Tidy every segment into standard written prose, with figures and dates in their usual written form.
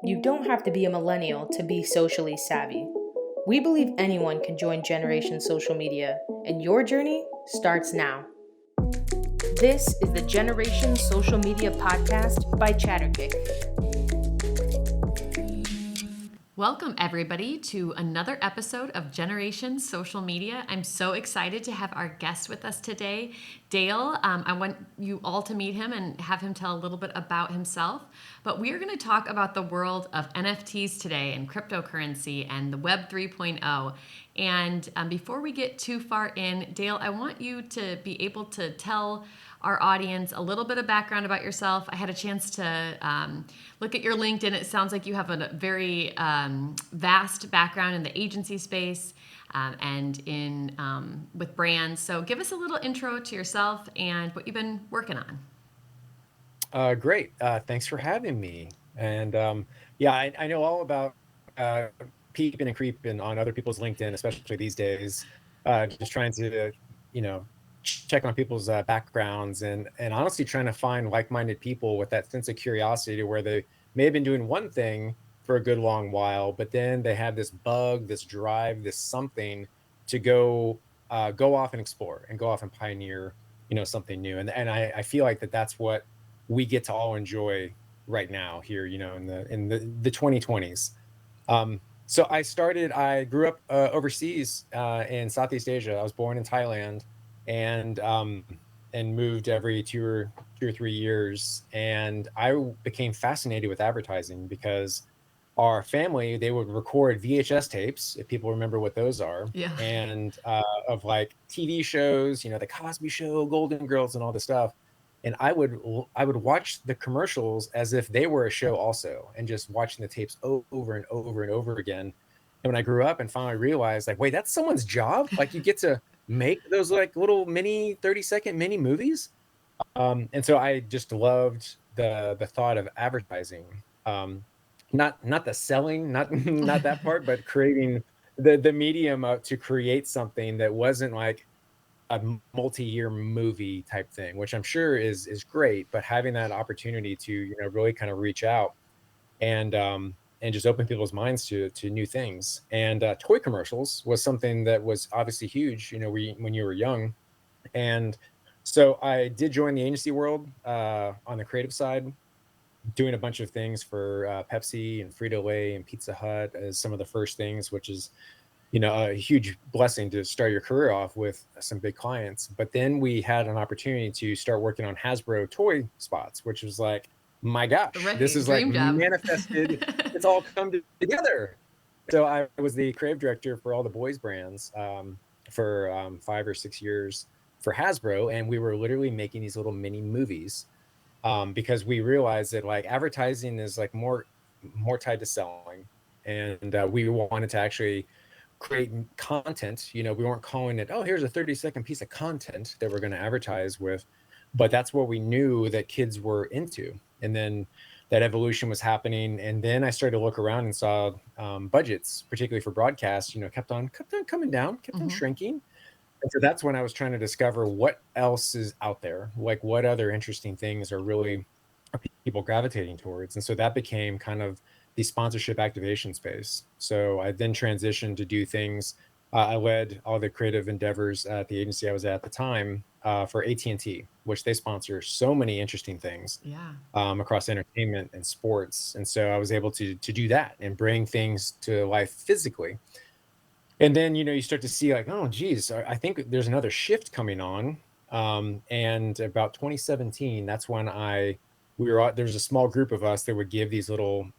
You don't have to be a millennial to be socially savvy. We believe anyone can join Generation Social Media, and your journey starts now. This is the Generation Social Media Podcast by Chatterkick. Welcome, everybody, to another episode of Generation Social Media. I'm so excited to have our guest with us today, Dale. I want you all to meet him and have him tell a little bit about himself. But we are going to talk about the world of NFTs today and cryptocurrency and the Web 3.0. And before we get too far in, Dale, I want you to be able to tell our audience a little bit of background about yourself. I had a chance to look at your LinkedIn. It sounds like you have a very vast background in the agency space and in with brands. So give us a little intro to yourself and what you've been working on. Great. Thanks for having me. And I know all about uh, peeping and creeping on other people's LinkedIn, especially these days. Just trying to, you know, check on people's backgrounds and honestly trying to find like-minded people with that sense of curiosity to where they may have been doing one thing for a good long while, but then they have this bug, this drive, this something to go off and explore and go off and pioneer, something new. And I feel like that's what we get to all enjoy right now here, in the 2020s. I grew up overseas in Southeast Asia. I was born in Thailand and moved every 2 or 3 years. And I became fascinated with advertising because our family, they would record VHS tapes, if people remember what those are, Yeah. and of like TV shows, the Cosby Show, Golden Girls, and all this stuff. And I would watch the commercials as if they were a show also, and just watching the tapes over and over and over again. And when I grew up and finally realized, like, wait, that's someone's job. Like, you get to make those like little mini 30-second mini movies. And so I just loved the thought of advertising. Not the selling, not not that part, but creating the medium to create something that wasn't like a multi-year movie type thing, which I'm sure is great, but having that opportunity to really kind of reach out and just open people's minds to new things. And toy commercials was something that was obviously huge, when you were young. And so I did join the agency world on the creative side, doing a bunch of things for Pepsi and Frito-Lay and Pizza Hut as some of the first things, which is a huge blessing to start your career off with some big clients. But then we had an opportunity to start working on Hasbro toy spots, which was like, my gosh, this Right, is like dream job. manifested. It's all come together. So I was the creative director for all the boys brands for 5 or 6 years for Hasbro. And we were literally making these little mini movies because we realized that like advertising is like more tied to selling. And we wanted to actually create content. We weren't calling it, oh, here's a 30-second piece of content that we're going to advertise with, but that's what we knew that kids were into. And then that evolution was happening. And then I started to look around and saw budgets, particularly for broadcast, kept on coming down, kept on shrinking. And so that's when I was trying to discover what else is out there, like what other interesting things are people gravitating towards. And so that became kind of the sponsorship activation space. So I then transitioned to do things. I led all the creative endeavors at the agency I was at the time for AT&T, which they sponsor so many interesting things Yeah. Across entertainment and sports. And so I was able to do that and bring things to life physically. And then, you start to see like, oh, geez, I think there's another shift coming on. And about 2017, that's when there's a small group of us that would give these little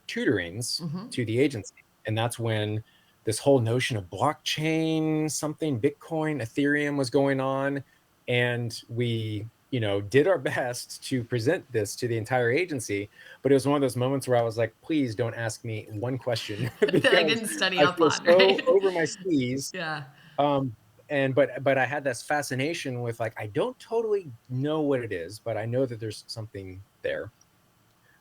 tutorings to the agency. And that's when this whole notion of blockchain, something, Bitcoin, Ethereum was going on. And we, did our best to present this to the entire agency. But it was one of those moments where I was like, please don't ask me one question That I because didn't study I up feel on, so right? over my skis. Yeah. Um, but I had this fascination with like, I don't totally know what it is, but I know that there's something there.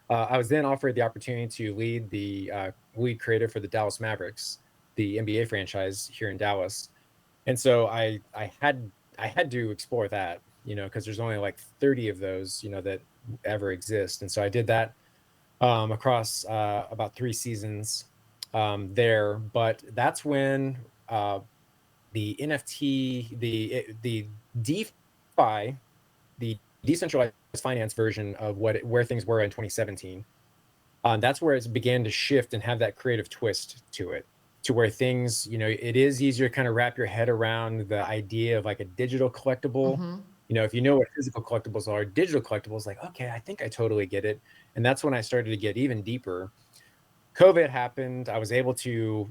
I was then offered the opportunity to lead the lead creative for the Dallas Mavericks, the NBA franchise here in Dallas. And so I had to explore that, because there's only like 30 of those, that ever exist. And so I did that across about 3 seasons there. But that's when the NFT, the DeFi, the decentralized finance version of where things were in 2017. That's where it began to shift and have that creative twist to it, to where things, it is easier to kind of wrap your head around the idea of like a digital collectible. Mm-hmm. If you know what physical collectibles are, digital collectibles, like, okay, I think I totally get it. And that's when I started to get even deeper. COVID happened. I was able to,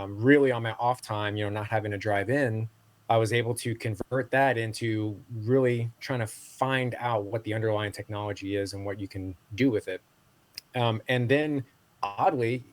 really on my off time, not having to drive in, I was able to convert that into really trying to find out what the underlying technology is and what you can do with it. And then oddly,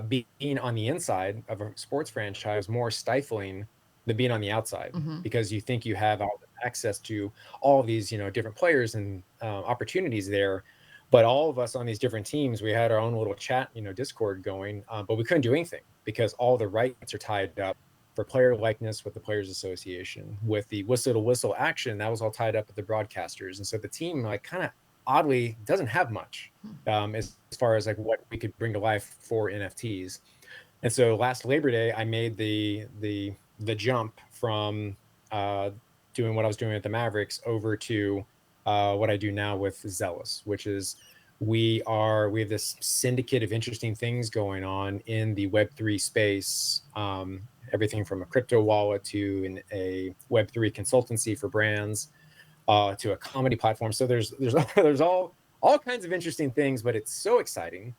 being on the inside of a sports franchise more stifling than being on the outside, Mm-hmm. because you think you have all the access to all these, different players and opportunities there. But all of us on these different teams, we had our own little chat, Discord going, but we couldn't do anything because all the rights are tied up for player likeness with the Players Association, with the whistle to whistle action that was all tied up with the broadcasters, and so the team like kind of oddly doesn't have much as far as like what we could bring to life for NFTs. And so last Labor Day, I made the jump from uh, doing what I was doing at the Mavericks over to what I do now with Zealous, which is we have this syndicate of interesting things going on in the Web3 space. Everything from a crypto wallet to a Web3 consultancy for brands, to a comedy platform. So there's there's all kinds of interesting things, but it's so exciting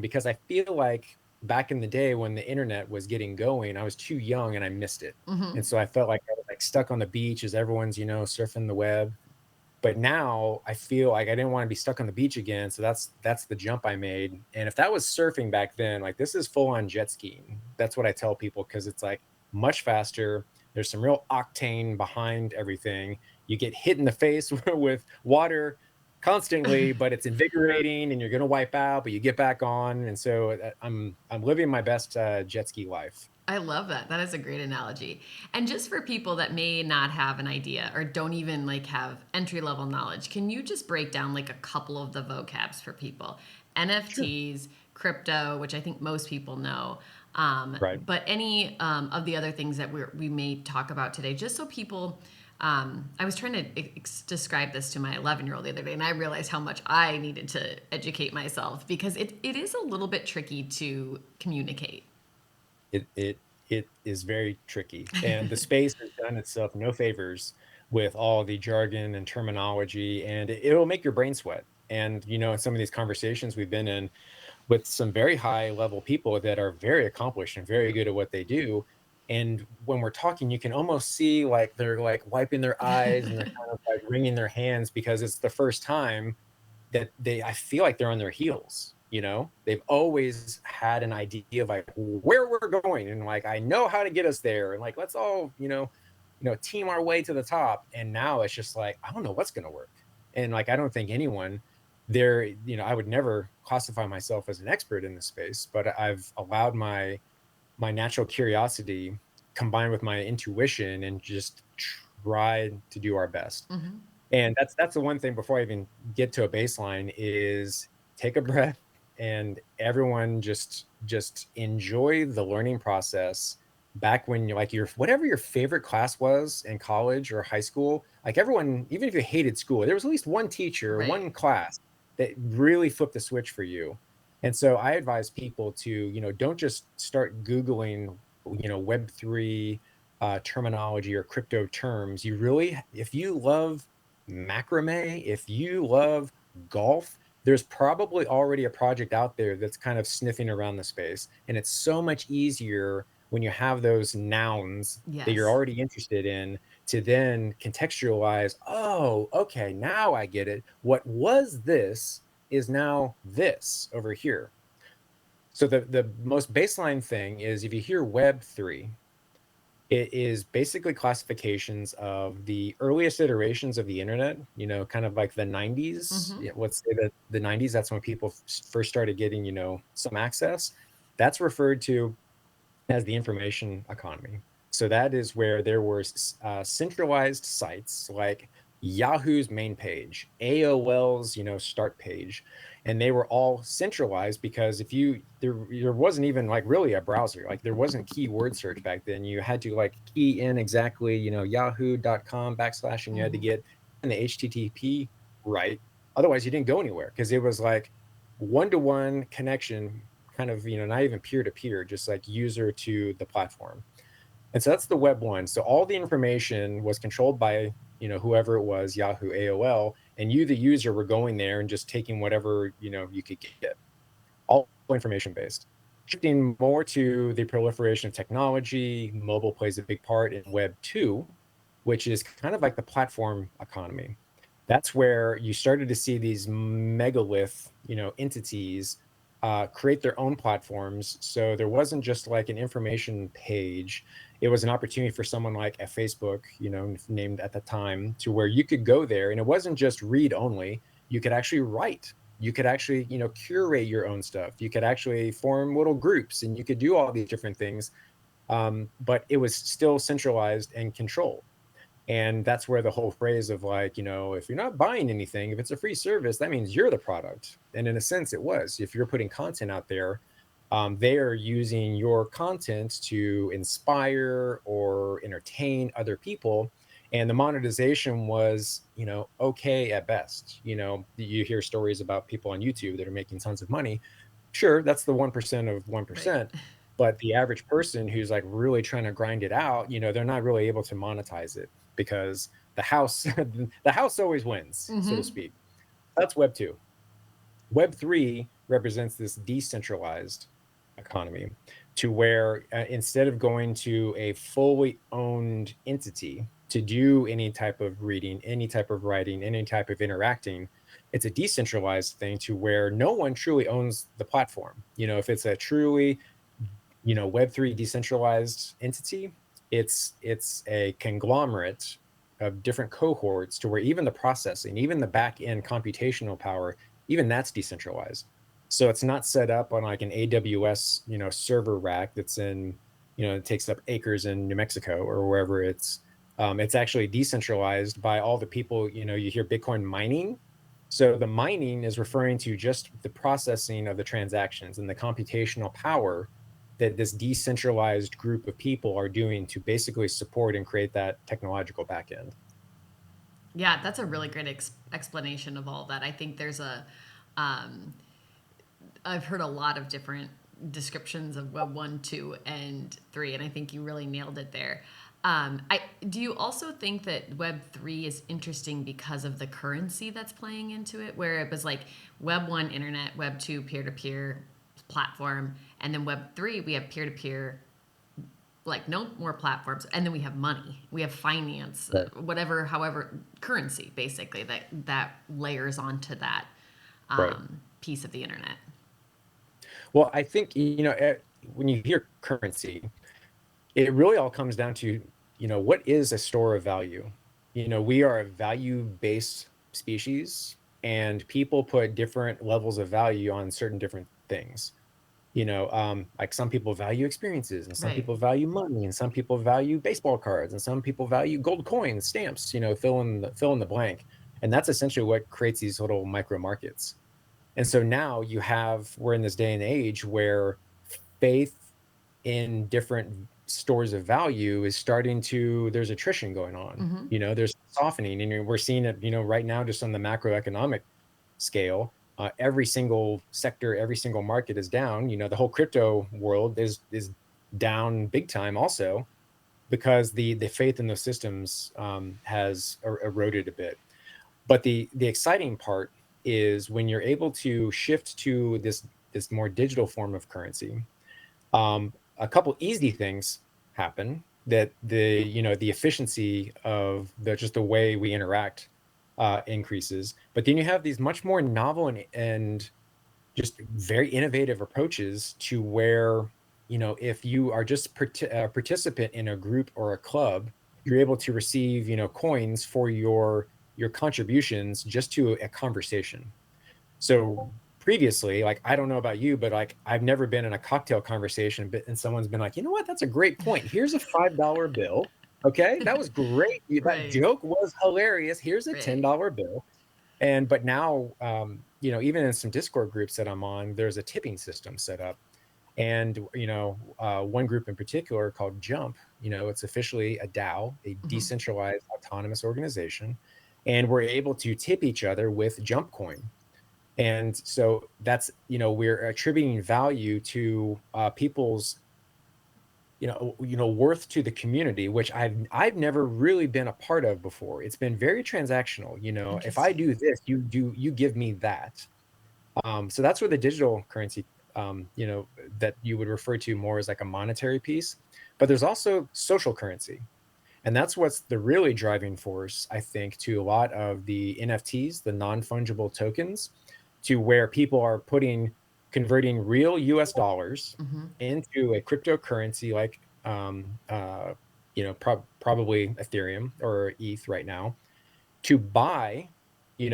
because I feel like back in the day when the internet was getting going, I was too young and I missed it, Mm-hmm. and so I felt like I was like stuck on the beach as everyone's surfing the web. But now I feel like I didn't want to be stuck on the beach again, so that's the jump I made. And if that was surfing back then, like this is full on jet skiing. That's what I tell people because it's like much faster. There's some real octane behind everything. You get hit in the face with water constantly, but it's invigorating, and you're gonna wipe out, but you get back on. And so I'm living my best jet ski life. I love that. That is a great analogy. And just for people that may not have an idea or don't even like have entry level knowledge, can you just break down like a couple of the vocabs for people? Sure. NFTs, crypto, which I think most people know, Right. but any of the other things that we may talk about today, just so people. I was trying to describe this to my 11-year-old the other day, and I realized how much I needed to educate myself because it is a little bit tricky to communicate. It is very tricky, and the space has done itself no favors with all the jargon and terminology, and it'll make your brain sweat. And in some of these conversations we've been in with some very high level people that are very accomplished and very good at what they do, and when we're talking, you can almost see like they're like wiping their eyes and they're kind of like wringing their hands because it's the first time that I feel like they're on their heels. They've always had an idea of like where we're going, and like I know how to get us there, and like let's all team our way to the top. And now it's just like I don't know what's going to work, and like I don't think anyone there. I would never classify myself as an expert in this space, but I've allowed my natural curiosity combined with my intuition and just tried to do our best. Hmm. And that's the one thing before I even get to a baseline is take a breath, and everyone just enjoy the learning process. Back when you're like your whatever your favorite class was in college or high school, like everyone, even if you hated school, there was at least one teacher, Right. one class that really flipped the switch for you. And so I advise people to, don't just start Googling, Web3 terminology or crypto terms. You really, if you love macrame, if you love golf, there's probably already a project out there that's kind of sniffing around the space. And it's so much easier when you have those nouns that you're Yes. already interested in to then contextualize, oh, okay, now I get it. What was this is now this over here. So the most baseline thing is if you hear Web3, it is basically classifications of the earliest iterations of the internet, kind of like the 90s. Hmm. Yeah, let's say that the 90s, that's when people first started getting, some access. That's referred to as the information economy. So that is where there were centralized sites like Yahoo's main page, AOL's, start page, and they were all centralized because if you there wasn't even like really a browser, like there wasn't keyword search back then. You had to like key in exactly, yahoo.com / and you had to get in the HTTP right. Otherwise, you didn't go anywhere because it was like one-to-one connection, kind of, not even peer-to-peer, just like user to the platform. And so that's the web one. So all the information was controlled by, whoever it was, Yahoo, AOL, and you, the user, were going there and just taking whatever, you could get. All information based. Shifting more to the proliferation of technology, mobile plays a big part in Web 2, which is kind of like the platform economy. That's where you started to see these megalith, entities create their own platforms. So there wasn't just like an information page. It was an opportunity for someone like a Facebook, named at the time, to where you could go there and it wasn't just read only. You could actually write. You could actually, curate your own stuff. You could actually form little groups and you could do all these different things. But it was still centralized and controlled. And that's where the whole phrase of like, if you're not buying anything, if it's a free service, that means you're the product. And in a sense, it was. If you're putting content out there, they are using your content to inspire or entertain other people. And the monetization was, okay at best. You hear stories about people on YouTube that are making tons of money. Sure, that's the 1% of 1%. Right. But the average person who's like really trying to grind it out, they're not really able to monetize it because the house always wins, so to speak. That's Web 2. Web 3 represents this decentralized economy to where instead of going to a fully owned entity to do any type of reading, any type of writing, any type of interacting, it's a decentralized thing to where no one truly owns the platform. If it's a truly, Web3 decentralized entity, it's a conglomerate of different cohorts to where even the processing, even the back end computational power, even that's decentralized. So it's not set up on like an AWS, server rack that's in, it takes up acres in New Mexico or wherever it's actually decentralized by all the people, you hear Bitcoin mining. So the mining is referring to just the processing of the transactions and the computational power that this decentralized group of people are doing to basically support and create that technological backend. Yeah, that's a really great explanation of all that. I think there's I've heard a lot of different descriptions of Web 1, 2, and 3, and I think you really nailed it there. Do you also think that Web 3 is interesting because of the currency that's playing into it, where it was like Web 1, internet, Web 2, peer-to-peer platform, and then Web 3, we have peer-to-peer, like no more platforms, and then we have money, we have finance, right. Whatever, however, currency basically that layers onto that right. piece of the internet. Well, I think, when you hear currency, it really all comes down to, what is a store of value? We are a value-based species, and people put different levels of value on certain different things. Like some people value experiences, and some people value money, and some people value baseball cards, and some people value gold coins, stamps, fill in the blank. And that's essentially what creates these little micro markets. And so now we're in this day and age where faith in different stores of value is there's attrition going on. There's softening, and we're seeing it, right now, just on the macroeconomic scale. Every single sector, every single market is down. The whole crypto world is down big time also because the faith in those systems has eroded a bit. But the exciting part is when you're able to shift to this more digital form of currency. A couple easy things happen that the efficiency of just the way we interact increases. But then you have these much more novel and just very innovative approaches to where, if you are just a participant in a group or a club, you're able to receive, coins for your contributions just to a conversation. So previously, like, I don't know about you, but like, I've never been in a cocktail conversation, and someone's been like, you know what, that's a great point. Here's a $5 bill. Okay, that was great. That Right, joke was hilarious. Here's a right. $10 bill. But now, even in some Discord groups that I'm on, there's a tipping system set up. And, one group in particular called Jump, it's officially a DAO, a Mhm. decentralized autonomous organization. And we're able to tip each other with Jump coin. And so that's, we're attributing value to people's worth to the community, which I've never really been a part of before. It's been very transactional. If I Interesting. do this, you give me that. So that's where the digital currency, that you would refer to more as like a monetary piece. But there's also social currency, and that's what's the really driving force, I think, to a lot of the NFTs, the non-fungible tokens, to where people are converting real US dollars Mhm. into a cryptocurrency like, probably Ethereum or ETH right now, to buy,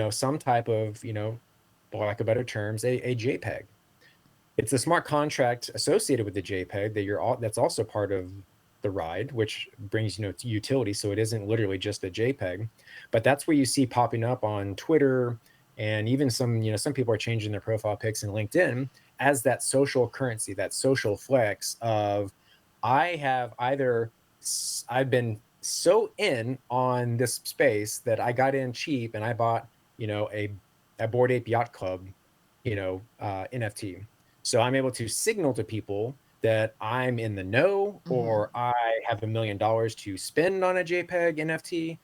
some type of, for lack of better terms, a JPEG. It's a smart contract associated with the JPEG that's also part of the ride, which brings, to utility, so it isn't literally just a JPEG. But that's where you see popping up on Twitter, and even some people are changing their profile pics in LinkedIn as that social currency, that social flex of, I've been so in on this space that I got in cheap and I bought, a Bored Ape Yacht Club, NFT. So I'm able to signal to people that I'm in the know, Mhm. or I have $1 million to spend on a JPEG NFT.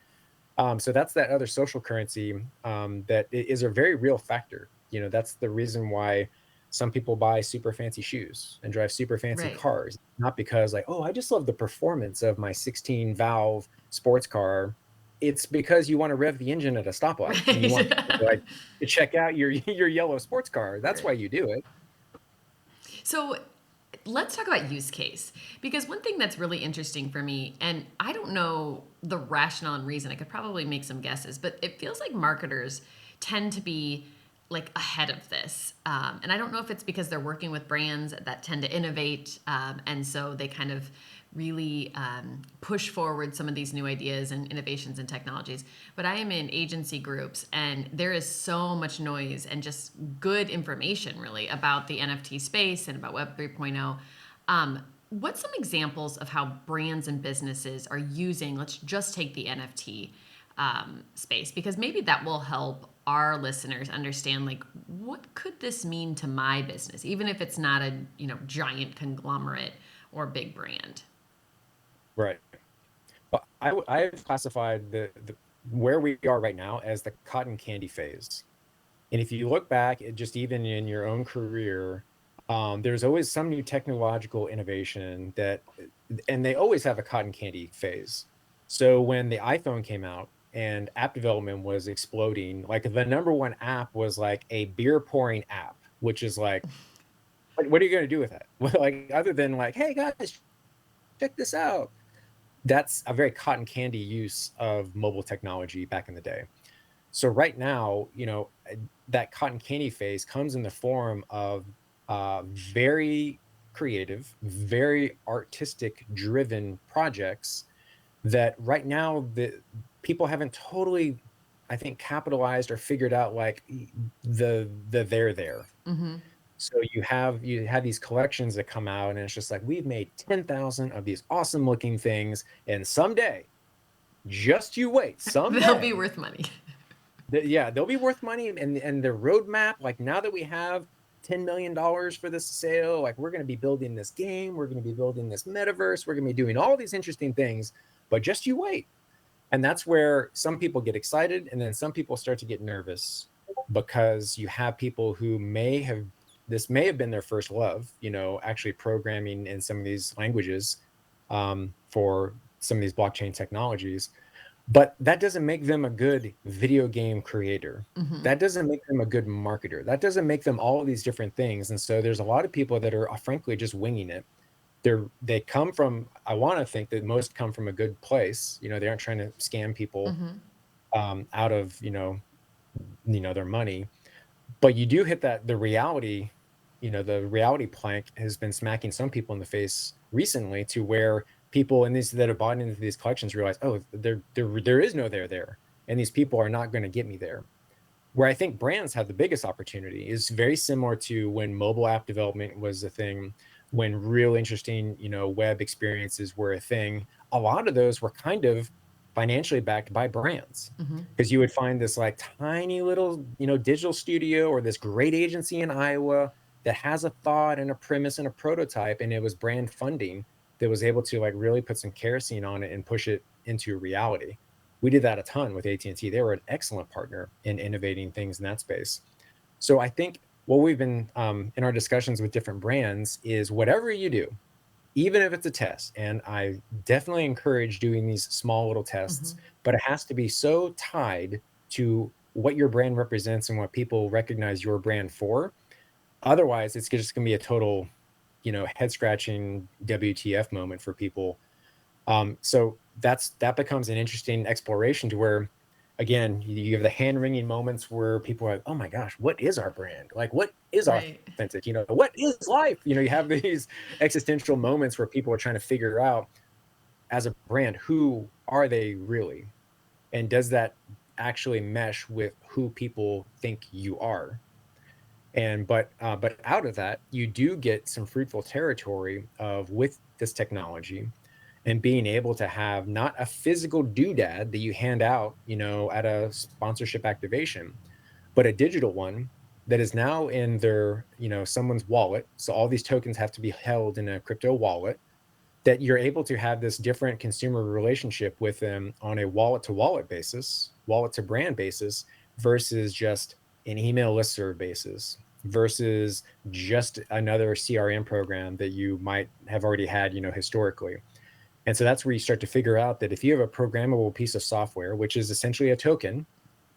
So that's that other social currency, that is a very real factor. That's the reason why some people buy super fancy shoes and drive super fancy Right. cars. Not because like, oh, I just love the performance of my 16 valve sports car. It's because you want to rev the engine at a stoplight and you want people Right. to check out your your yellow sports car. That's why Right. you do it. So let's talk about use case, because one thing that's really interesting for me, and I don't know the rationale and reason, I could probably make some guesses, but it feels like marketers tend to be like ahead of this. And I don't know if it's because they're working with brands that tend to innovate, and so they kind of really push forward some of these new ideas and innovations and technologies. But I am in agency groups, and there is so much noise and just good information, really, about the NFT space and about Web 3.0. What's some examples of how brands and businesses are using, let's just take the NFT space, because maybe that will help our listeners understand, like, what could this mean to my business, even if it's not a giant conglomerate or big brand. Right. But I've classified the where we are right now as the cotton candy phase. And if you look back at just even in your own career, there's always some new technological innovation and they always have a cotton candy phase. So when the iPhone came out and app development was exploding, like the number one app was like a beer pouring app, which is like, what are you going to do with that? Well, like, other than like, hey guys, check this out. That's a very cotton candy use of mobile technology back in the day. So right now, that cotton candy phase comes in the form of very creative, very artistic driven projects that right now the people haven't totally, I think, capitalized or figured out like the they're there. Mm-hmm. So you have these collections that come out and it's just like, we've made 10,000 of these awesome looking things, and someday, just you wait, They'll be someday, worth money. yeah, they'll be worth money. And the roadmap, like, now that we have $10 million for this sale, like, we're going to be building this game, we're going to be building this metaverse, we're going to be doing all these interesting things, but just you wait. And that's where some people get excited, and then some people start to get nervous, because you have people who may have been their first love, actually programming in some of these languages, for some of these blockchain technologies. But that doesn't make them a good video game creator. Mm-hmm. That doesn't make them a good marketer. That doesn't make them all of these different things. And so there's a lot of people that are, frankly, just winging it. They come from, I want to think that most come from a good place. They aren't trying to scam people, Mm-hmm. out of, their money. But you do hit that the reality plank has been smacking some people in the face recently, to where people in these that have bought into these collections realize, oh, there is no there, and these people are not going to get me there. Where I think brands have the biggest opportunity is very similar to when mobile app development was a thing, when real interesting, web experiences were a thing. A lot of those were kind of financially backed by brands, Hmm. because you would find this like tiny little, digital studio or this great agency in Iowa that has a thought and a premise and a prototype, and it was brand funding that was able to like really put some kerosene on it and push it into reality. We did that a ton with AT&T. They were an excellent partner in innovating things in that space. So I think what we've been in our discussions with different brands is whatever you do, even if it's a test, and I definitely encourage doing these small little tests, Hmm. but it has to be so tied to what your brand represents and what people recognize your brand for. Otherwise, it's just going to be a total, head scratching WTF moment for people. So that becomes an interesting exploration to where, again, you have the hand wringing moments where people are like, "Oh my gosh, what is our brand? Like, what is Right. authentic? What is life?" You have these existential moments where people are trying to figure out, as a brand, who are they really, and does that actually mesh with who people think you are? And but out of that, you do get some fruitful territory of with this technology and being able to have not a physical doodad that you hand out, at a sponsorship activation, but a digital one that is now in their, someone's wallet. So all these tokens have to be held in a crypto wallet, that you're able to have this different consumer relationship with them on a wallet to wallet basis, wallet to brand basis, versus just an email listserv basis, versus just another CRM program that you might have already had, historically. And so that's where you start to figure out that if you have a programmable piece of software, which is essentially a token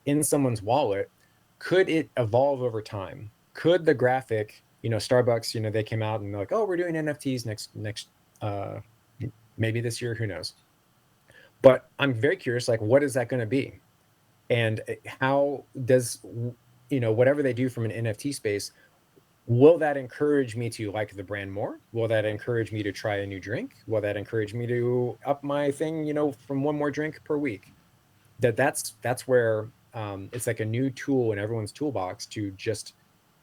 in someone's wallet, could it evolve over time? Could the graphic, Starbucks, they came out and they're like, oh, we're doing NFTs next, uh, maybe this year, who knows? But I'm very curious, like, what is that going to be? And how does, whatever they do from an NFT space, will that encourage me to like the brand more? Will that encourage me to try a new drink? Will that encourage me to up my thing, from one more drink per week? That's where it's like a new tool in everyone's toolbox to just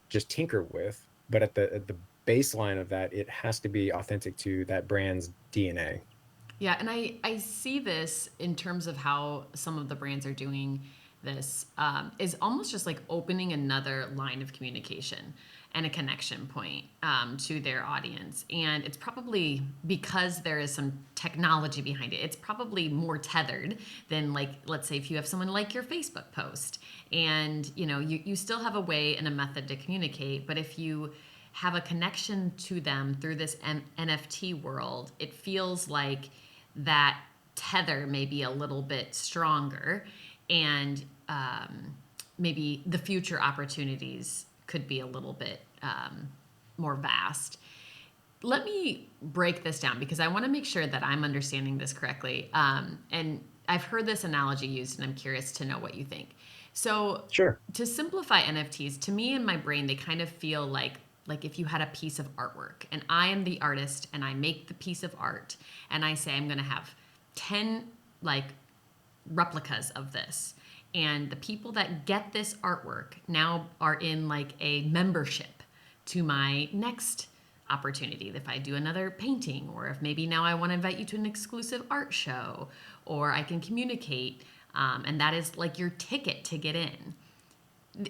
tinker with. But at the baseline of that, it has to be authentic to that brand's DNA. Yeah, and I see this in terms of how some of the brands are doing this, is almost just like opening another line of communication and a connection point to their audience. And it's probably because there is some technology behind it. It's probably more tethered than, like, let's say if you have someone like your Facebook post, and you still have a way and a method to communicate, but if you have a connection to them through this NFT world, it feels like that tether may be a little bit stronger, and maybe the future opportunities could be a little bit more vast. Let me break this down because I want to make sure that I'm understanding this correctly. And I've heard this analogy used, and I'm curious to know what you think. So, Sure. to simplify NFTs, to me in my brain, they kind of feel like if you had a piece of artwork, and I am the artist, and I make the piece of art, and I say I'm going to have 10 like replicas of this, and the people that get this artwork now are in like a membership to my next opportunity. If I do another painting, or if maybe now I want to invite you to an exclusive art show, or I can communicate, and that is like your ticket to get in.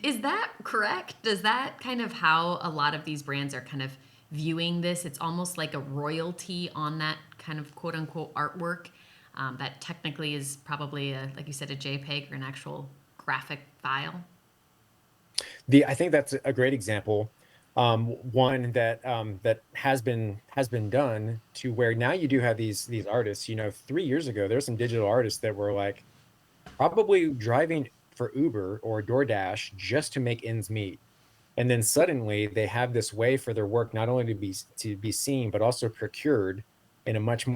Is that correct? Does that kind of how a lot of these brands are kind of viewing this? It's almost like a royalty on that kind of quote unquote artwork, that technically is probably like you said, a JPEG or an actual graphic file. I think that's a great example. One that has been done, to where now you do have these artists. 3 years ago, there's some digital artists that were like probably driving for Uber or DoorDash just to make ends meet. And then suddenly they have this way for their work not only to be seen, but also procured in a much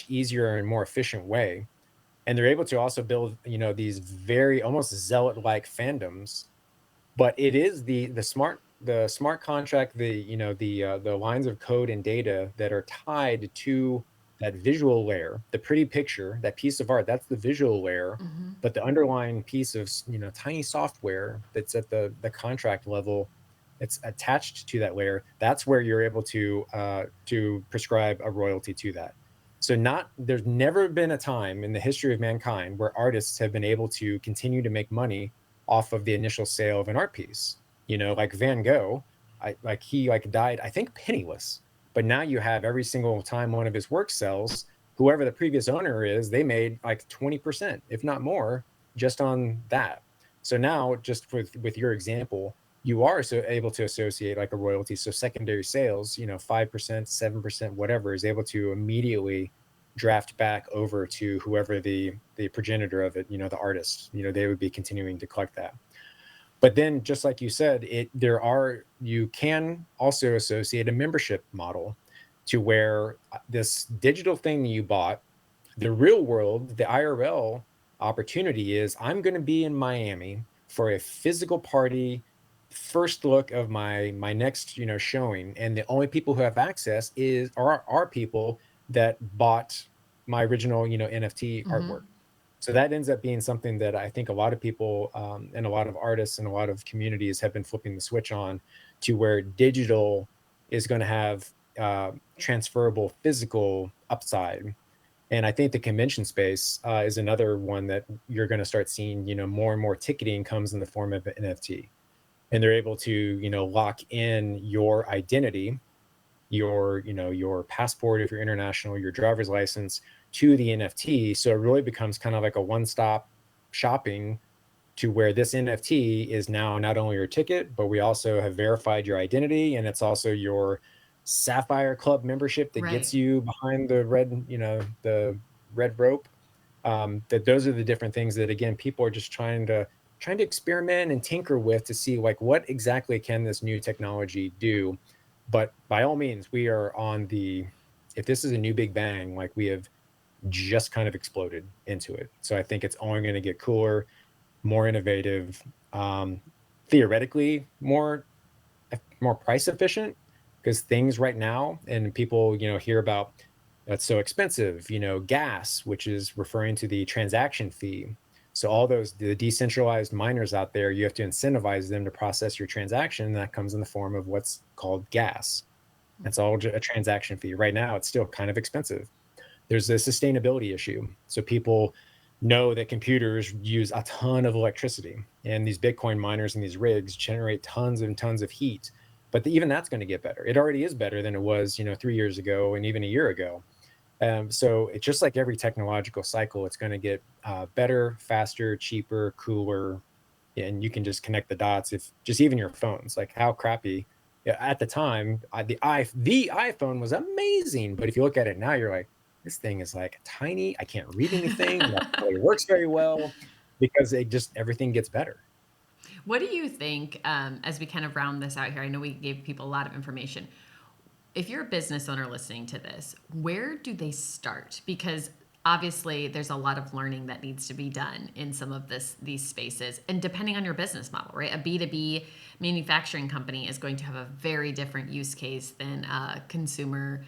easier and more efficient way. And they're able to also build, these very almost zealot-like fandoms. But it is the smart contract, the lines of code and data that are tied to that visual layer, the pretty picture, that piece of art, that's the visual layer. Mm-hmm. But the underlying piece of, tiny software that's at the contract level, it's attached to that layer. That's where you're able to prescribe a royalty to that. So there's never been a time in the history of mankind where artists have been able to continue to make money off of the initial sale of an art piece. Like Van Gogh, he died, I think, penniless. But now you have every single time one of his work sells, whoever the previous owner is, they made like 20%, if not more, just on that. So now, just with your example, you are so able to associate like a royalty. So secondary sales, 5%, 7%, whatever, is able to immediately draft back over to whoever the progenitor of it, the artist, they would be continuing to collect that. But then, just like you said, you can also associate a membership model to where this digital thing that you bought, the real world, the IRL opportunity is, I'm going to be in Miami for a physical party, first look of my next, showing, and the only people who have access are people that bought my original, NFT Mm-hmm. artwork. So that ends up being something that I think a lot of people, and a lot of artists and a lot of communities have been flipping the switch on, to where digital is going to have transferable physical upside. And I think the convention space is another one that you're going to start seeing, more and more ticketing comes in the form of an NFT. And they're able to, lock in your identity, your passport if you're international, your driver's license, to the NFT. So it really becomes kind of like a one-stop shopping, to where this NFT is now not only your ticket, but we also have verified your identity, and it's also your Sapphire Club membership that gets Right. you behind the red rope. That those are the different things that, again, people are just trying to experiment and tinker with, to see like what exactly can this new technology do. But by all means, we are on the if this is a new big bang, like we have just kind of exploded into it. So I think it's only going to get cooler, more innovative, um, theoretically more price efficient, because things right now, and people hear about, that's so expensive, gas, which is referring to the transaction fee. So all the decentralized miners out there, you have to incentivize them to process your transaction. That comes in the form of what's called gas. That's all a transaction fee. Right now it's still kind of expensive. There's a sustainability issue. So people know that computers use a ton of electricity, and these Bitcoin miners and these rigs generate tons and tons of heat. But even that's going to get better. It already is better than it was, 3 years ago and even a year ago. So it's just like every technological cycle, it's going to get better, faster, cheaper, cooler, and you can just connect the dots. If just even your phones, like how crappy, yeah, at the time, the iPhone was amazing, but if you look at it now, you're like, this thing is like tiny. I can't read anything. Nothing really works very well, because everything gets better. What do you think, as we kind of round this out here? I know we gave people a lot of information. If you're a business owner listening to this, where do they start? Because obviously there's a lot of learning that needs to be done in some of these spaces, and depending on your business model, right? A B2B manufacturing company is going to have a very different use case than a consumer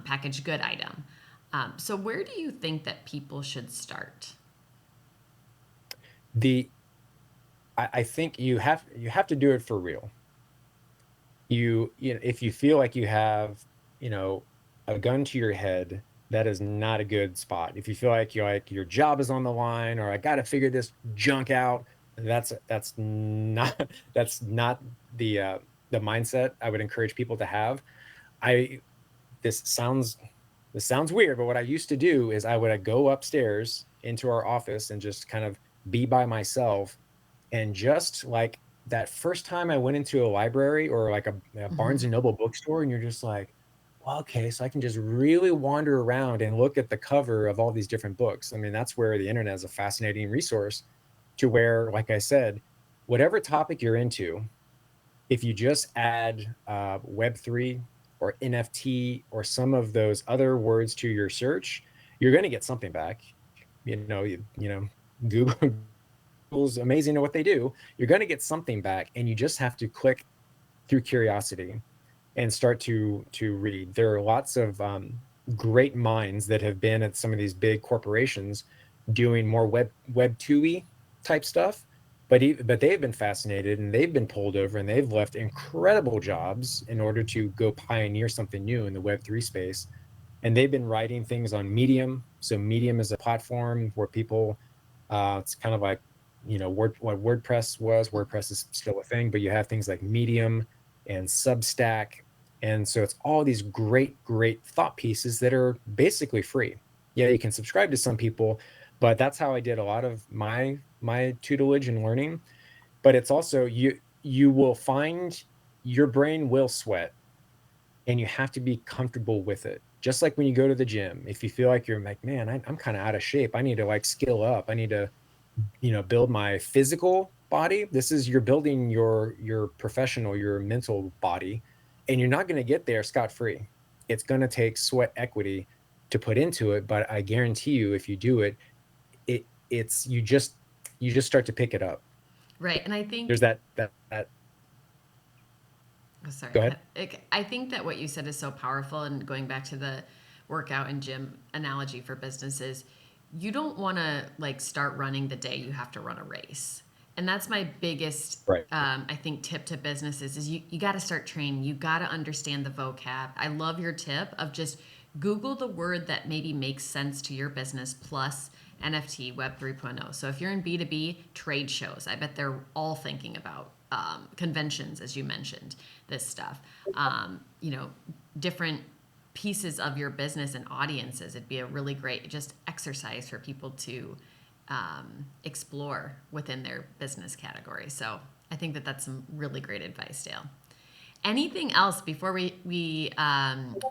packaged good item. So where do you think that people should start? The I think you have to do it for real. If you feel like you have, you know a gun to your head, that is not a good spot. If you feel like your job is on the line, or I got to figure this junk out, that's not that's not the mindset I would encourage people to have. I this sounds this sounds weird, but what I used to do is I would go upstairs into our office and just kind of be by myself. And just like that first time I went into a library, or like a Barnes Mm-hmm. and Noble bookstore, and you're just like, well, okay, so I can just really wander around and look at the cover of all these different books. I mean, that's where the internet is a fascinating resource, to where, like I said, whatever topic you're into, if you just add Web3 or NFT or some of those other words to your search, you're going to get something back. Google Google's amazing at what they do. You're going to get something back, and you just have to click through curiosity and start to read. There are lots of great minds that have been at some of these big corporations doing more web 2y type stuff, but they've been fascinated and they've been pulled over and they've left incredible jobs in order to go pioneer something new in the web 3 space. And they've been writing things on Medium. So Medium is a platform where people, it's kind of like, what WordPress was. WordPress is still a thing, but you have things like Medium and Substack. And so it's all these great thought pieces that are basically free. Yeah, you can subscribe to some people, but that's how I did a lot of my tutelage and learning. But it's also, you will find your brain will sweat, and you have to be comfortable with it. Just like when you go to the gym, if you feel like you're like, man, I'm kind of out of shape, I need to like skill up, I need to, build my physical body. This is, you're building your professional, your mental body, and you're not going to get there scot-free. It's going to take sweat equity to put into it, but I guarantee you, if you do it, it's you just start to pick it up. Right. And I think There's that oh, sorry. Go ahead. I think that what you said is so powerful. And going back to the workout and gym analogy for businesses, you don't want to like start running the day you have to run a race. And that's my biggest, Right. I think, tip to businesses is you got to start training. You got to understand the vocab. I love your tip of just Google the word that maybe makes sense to your business plus NFT Web 3.0. So if you're in B2B, trade shows, I bet they're all thinking about conventions, as you mentioned, this stuff. Different pieces of your business and audiences. It'd be a really great just exercise for people to explore within their business category. So I think that that's some really great advice, Dale. Anything else before we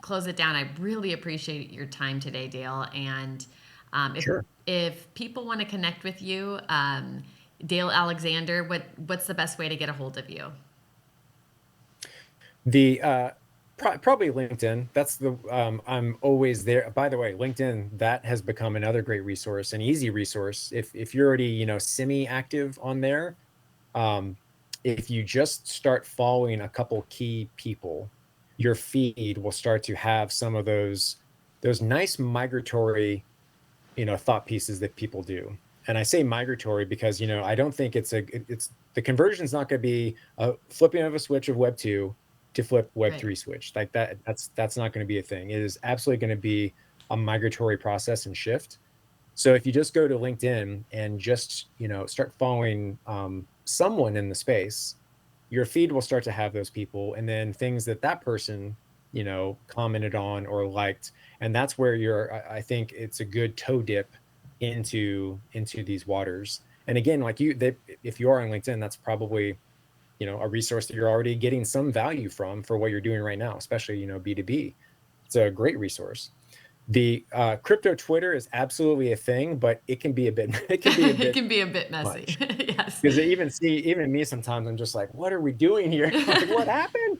close it down? I really appreciate your time today, Dale. And Sure. if people want to connect with you, Dale Alexander, what's the best way to get a hold of you? The probably LinkedIn. That's the I'm always there. By the way, LinkedIn, that has become another great resource, an easy resource. If you're already, semi-active on there, um, if you just start following a couple key people, your feed will start to have some of those nice migratory, thought pieces that people do. And I say migratory because, I don't think it's the conversion's not going to be a flipping of a switch of web 2 to flip web Right. 3 switch like that. That's not going to be a thing. It is absolutely going to be a migratory process and shift. So if you just go to LinkedIn and just, start following someone in the space, your feed will start to have those people, and then things that person, commented on or liked. And that's where I think it's a good toe dip into these waters. And again, like if you are on LinkedIn, that's probably, a resource that you're already getting some value from for what you're doing right now, especially, B2B. It's a great resource. The crypto Twitter is absolutely a thing, but it can be a bit It can be a bit messy. much. Yes. Because even me sometimes, I'm just like, what are we doing here? Like, what happened?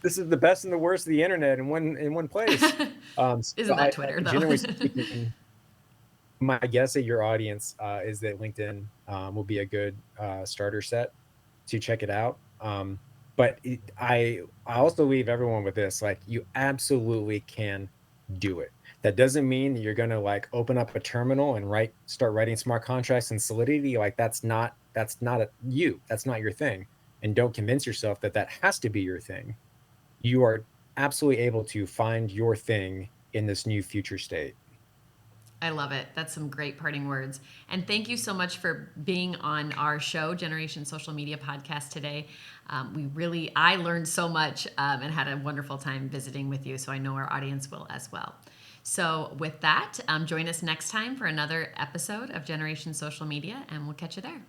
This is the best and the worst of the internet in one place. Isn't that Twitter though? Generally speaking, my guess at your audience is that LinkedIn will be a good starter set to check it out. But I also leave everyone with this: like, you absolutely can do it. That doesn't mean that you're going to like open up a terminal and start writing smart contracts in Solidity. Like, that's not that's not your thing. And don't convince yourself that has to be your thing. You are absolutely able to find your thing in this new future state. I love it. That's some great parting words. And thank you so much for being on our show, Generation Social Media Podcast today. I learned so much and had a wonderful time visiting with you. So I know our audience will as well. So with that, join us next time for another episode of Generation Social Media, and we'll catch you there.